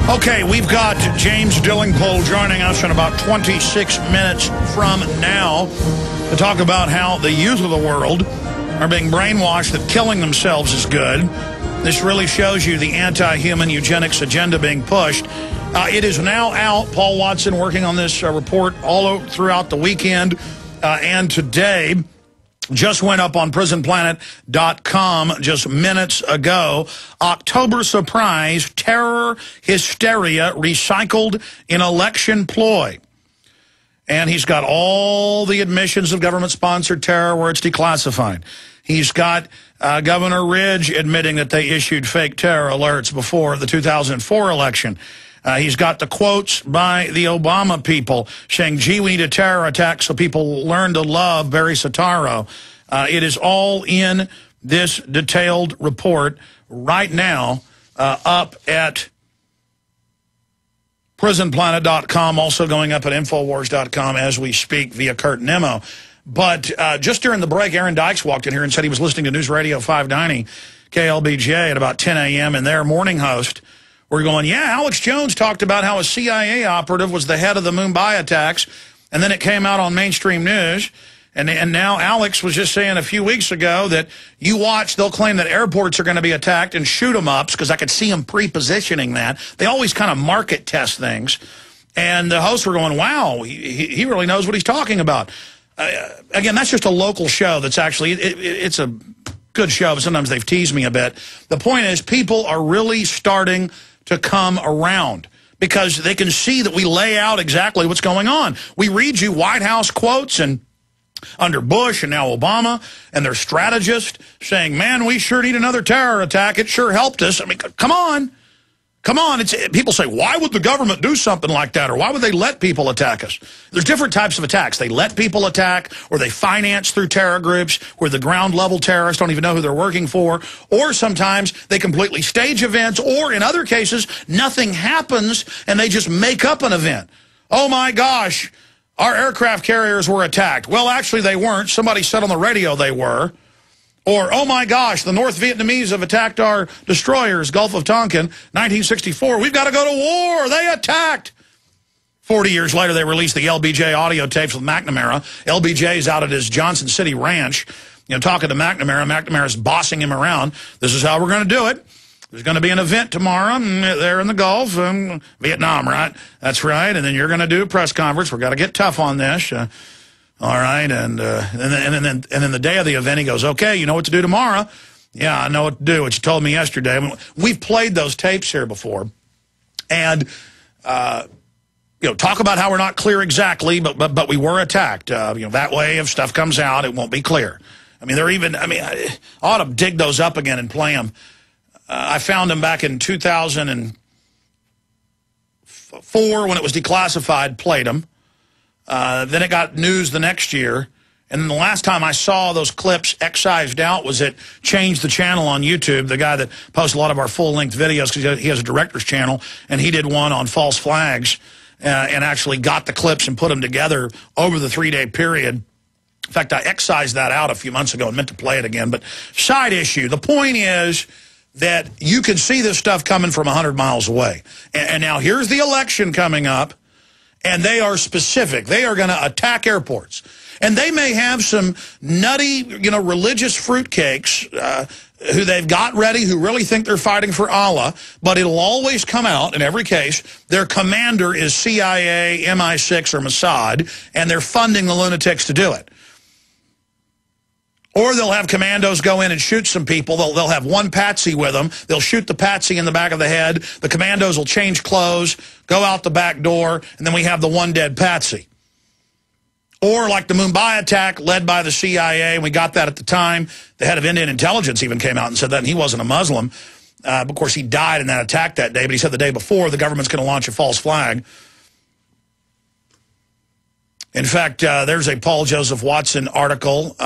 Okay, we've got James Delingpole joining us in about 26 minutes from now to talk about how the youth of the world are being brainwashed that killing themselves is good. This really shows you the anti-human eugenics agenda being pushed. It is now out. Paul Watson working on this report all throughout the weekend and today. Just went up on prisonplanet.com just minutes ago. October surprise, terror, hysteria, recycled in election ploy. And he's got all the admissions of government-sponsored terror where it's declassified. He's got Governor Ridge admitting that they issued fake terror alerts before the 2004 election. He's got the quotes by the Obama people saying, gee, we need a terror attack so people learn to love Barry Soetoro. It is all in this detailed report right now up at prisonplanet.com, also going up at Infowars.com as we speak via Kurt Nemo. But just during the break, Aaron Dykes walked in here and said he was listening to News Radio 590, KLBJ, at about 10 a.m. and their morning host were going, yeah, Alex Jones talked about how a CIA operative was the head of the Mumbai attacks, and then it came out on mainstream news. And now Alex was just saying a few weeks ago that you watch, they'll claim that airports are going to be attacked and shoot-em-ups, because I could see them pre-positioning that. They always kind of market test things. And the hosts were going, wow, he really knows what he's talking about. Again, that's just a local show that's actually, it's a good show, but sometimes they've teased me a bit. The point is, people are really starting to come around because they can see that we lay out exactly what's going on. We read you White House quotes and under Bush and now Obama and their strategist saying, man, we sure need another terror attack. It sure helped us. I mean, come on. Come on. People say, why would the government do something like that? Or why would they let people attack us? There's different types of attacks. They let people attack, or they finance through terror groups where the ground level terrorists don't even know who they're working for. Or sometimes they completely stage events, or in other cases, nothing happens and they just make up an event. Oh my gosh, our aircraft carriers were attacked. Well, actually they weren't. Somebody said on the radio they were. Or, oh my gosh, the North Vietnamese have attacked our destroyers, Gulf of Tonkin, 1964. We've got to go to war. They attacked. 40 years later, they released the LBJ audio tapes with McNamara. LBJ's out at his Johnson City ranch, talking to McNamara. McNamara's bossing him around. This is how we're going to do it. There's going to be an event tomorrow there in the Gulf, Vietnam, right? That's right. And then you're going to do a press conference. We've got to get tough on this. All right, and then the day of the event, he goes, okay, you know what to do tomorrow? Yeah, I know what to do, what you told me yesterday. I mean, we've played those tapes here before. And, talk about how we're not clear exactly, but we were attacked. That way, if stuff comes out, it won't be clear. I mean, I ought to dig those up again and play them. I found them back in 2004 when it was declassified, played them. Then it got news the next year. And then the last time I saw those clips excised out was at Change the Channel on YouTube, the guy that posts a lot of our full-length videos, because he has a director's channel, and he did one on false flags and actually got the clips and put them together over the 3-day period. In fact, I excised that out a few months ago and meant to play it again. But side issue, the point is that you can see this stuff coming from 100 miles away. And now here's the election coming up. And they are specific. They are going to attack airports. And they may have some nutty, religious fruitcakes who they've got ready, who really think they're fighting for Allah. But it'll always come out, in every case, their commander is CIA, MI6, or Mossad, and they're funding the lunatics to do it. Or they'll have commandos go in and shoot some people. They'll have one patsy with them. They'll shoot the patsy in the back of the head. The commandos will change clothes, go out the back door, and then we have the one dead patsy. Or like the Mumbai attack led by the CIA, and we got that at the time. The head of Indian intelligence even came out and said that, and he wasn't a Muslim. Of course, he died in that attack that day, but he said the day before the government's going to launch a false flag. In fact, there's a Paul Joseph Watson article,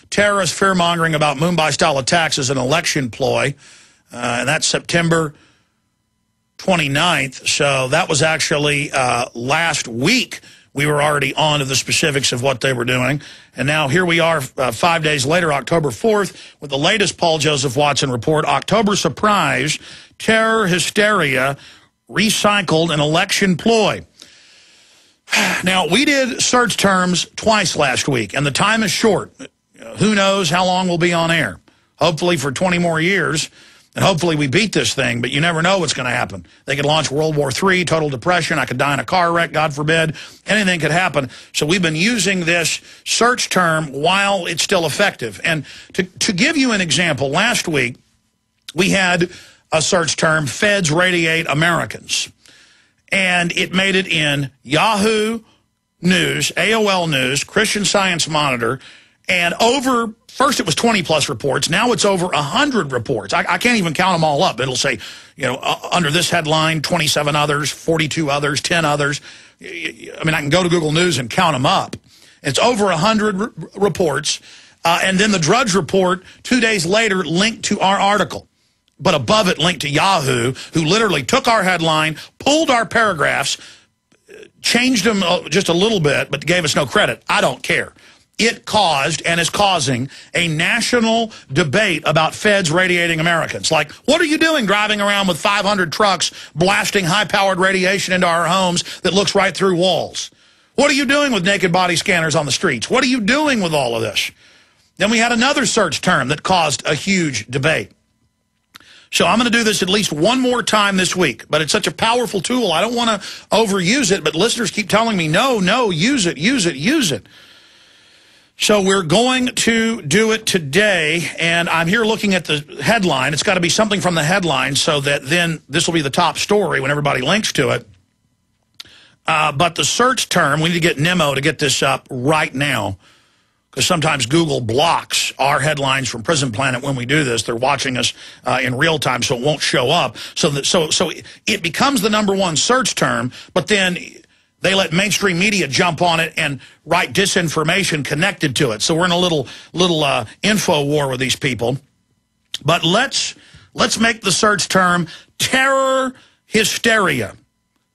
Terrorist Fear-Mongering About Mumbai-Style Attacks as an Election Ploy, and that's September 29th. So that was actually last week. We were already on to the specifics of what they were doing. And now here we are 5 days later, October 4th, with the latest Paul Joseph Watson report, October Surprise, Terror, Hysteria, recycled an election ploy. Now, we did search terms twice last week, and the time is short. Who knows how long we'll be on air? Hopefully for 20 more years, and hopefully we beat this thing, but you never know what's going to happen. They could launch World War III, total depression. I could die in a car wreck, God forbid. Anything could happen. So we've been using this search term while it's still effective. And to give you an example, last week we had a search term, Feds Radiate Americans. And it made it in Yahoo News, AOL News, Christian Science Monitor, and over, first it was 20-plus reports. Now it's over 100 reports. I can't even count them all up. It'll say, you know, under this headline, 27 others, 42 others, 10 others. I mean, I can go to Google News and count them up. It's over 100 reports. And then the Drudge Report, 2 days later, linked to our article. But above it, linked to Yahoo, who literally took our headline, pulled our paragraphs, changed them just a little bit, but gave us no credit. I don't care. It caused and is causing a national debate about feds radiating Americans. Like, what are you doing driving around with 500 trucks blasting high-powered radiation into our homes that looks right through walls? What are you doing with naked body scanners on the streets? What are you doing with all of this? Then we had another search term that caused a huge debate. So I'm going to do this at least one more time this week, but it's such a powerful tool. I don't want to overuse it, but listeners keep telling me, no, use it, use it, use it. So we're going to do it today, and I'm here looking at the headline. It's got to be something from the headline so that then this will be the top story when everybody links to it. But the search term, we need to get Nemo to get this up right now, because sometimes Google blocks our headlines from Prison Planet when we do this. They're watching us in real time, so it won't show up. So it becomes the #1 search term, but then they let mainstream media jump on it and write disinformation connected to it. So we're in a little info war with these people. But let's make the search term terror hysteria.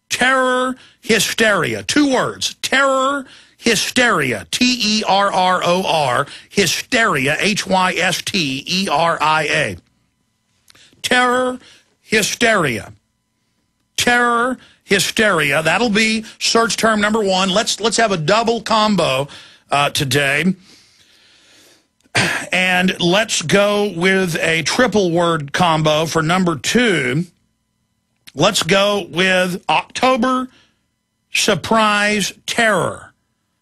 Terror hysteria. 2 words. Terror hysteria. T-E-R-R-O-R. Hysteria. H-Y-S-T-E-R-I-A. Terror hysteria. Terror hysteria. That'll be search term #1. Let's have a double combo today. And let's go with a triple word combo for #2. Let's go with October surprise terror.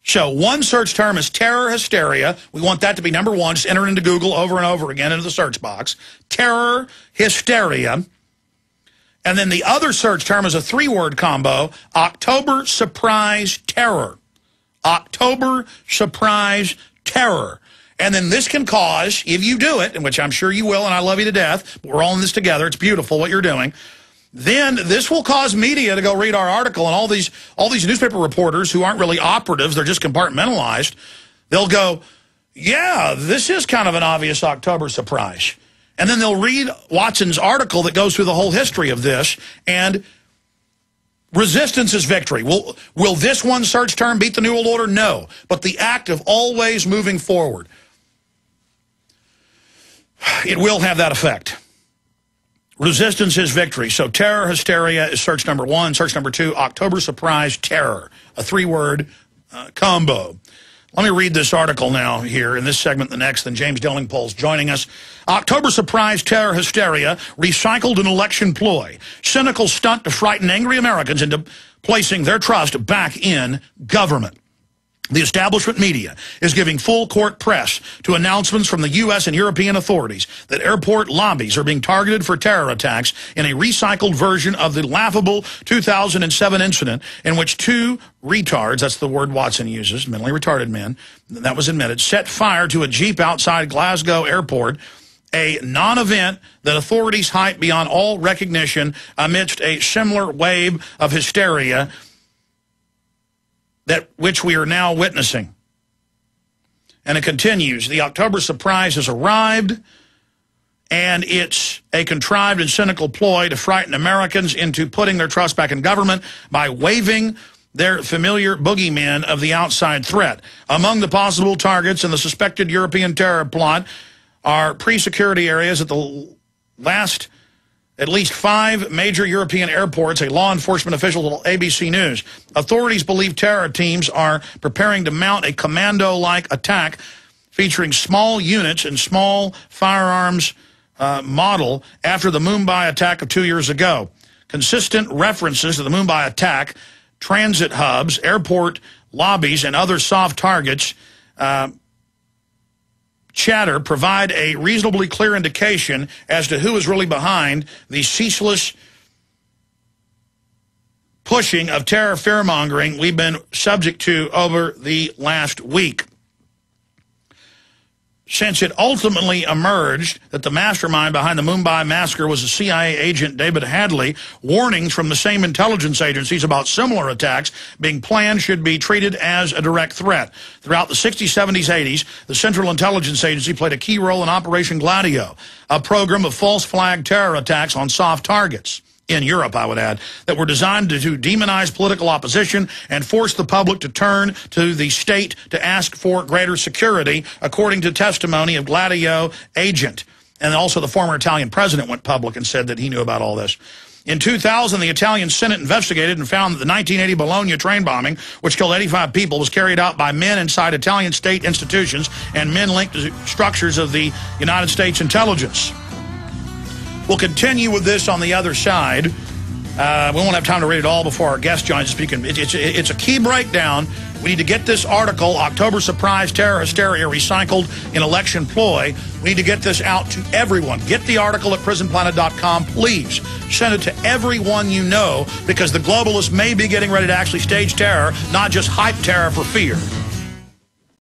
So one search term is terror hysteria. We want that to be #1. Just enter it into Google over and over again into the search box. Terror hysteria. And then the other search term is a 3-word combo, October surprise terror. October surprise terror. And then this can cause, if you do it, and which I'm sure you will, and I love you to death, but we're all in this together, it's beautiful what you're doing, then this will cause media to go read our article, and all these newspaper reporters who aren't really operatives, they're just compartmentalized, they'll go, yeah, this is kind of an obvious October surprise. And then they'll read Watson's article that goes through the whole history of this, and resistance is victory. Will this one search term beat the New World Order? No. But the act of always moving forward, it will have that effect. Resistance is victory. So terror hysteria is search #1. Search #2, October surprise terror. A 3-word combo. Let me read this article now here in this segment, the next, then James Delingpole's joining us. October surprise terror hysteria, recycled an election ploy. Cynical stunt to frighten angry Americans into placing their trust back in government. The establishment media is giving full court press to announcements from the U.S. and European authorities that airport lobbies are being targeted for terror attacks in a recycled version of the laughable 2007 incident in which 2 retards, that's the word Watson uses, mentally retarded men, that was admitted, set fire to a Jeep outside Glasgow airport, a non-event that authorities hype beyond all recognition amidst a similar wave of hysteria which we are now witnessing. And it continues, the October surprise has arrived, and it's a contrived and cynical ploy to frighten Americans into putting their trust back in government by waving their familiar boogeymen of the outside threat. Among the possible targets in the suspected European terror plot are pre-security areas at the last at least 5 major European airports, a law enforcement official told ABC News. Authorities believe terror teams are preparing to mount a commando-like attack featuring small units and small firearms model after the Mumbai attack of 2 years ago. Consistent references to the Mumbai attack, transit hubs, airport lobbies, and other soft targets chatter provide a reasonably clear indication as to who is really behind the ceaseless pushing of terror fear-mongering we've been subject to over the last week. Since it ultimately emerged that the mastermind behind the Mumbai massacre was a CIA agent, David Hadley, warnings from the same intelligence agencies about similar attacks being planned should be treated as a direct threat. Throughout the 60s, 70s, 80s, the Central Intelligence Agency played a key role in Operation Gladio, a program of false flag terror attacks on soft targets. In Europe, I would add, that were designed to demonize political opposition and force the public to turn to the state to ask for greater security, according to testimony of Gladio agent. And also the former Italian president went public and said that he knew about all this. In 2000, the Italian Senate investigated and found that the 1980 Bologna train bombing, which killed 85 people, was carried out by men inside Italian state institutions and men linked to structures of the United States intelligence. We'll continue with this on the other side. We won't have time to read it all before our guest joins us. It's a key breakdown. We need to get this article, October Surprise Terror Hysteria Recycled in Election Ploy. We need to get this out to everyone. Get the article at prisonplanet.com, please. Send it to everyone you know, because the globalists may be getting ready to actually stage terror, not just hype terror for fear.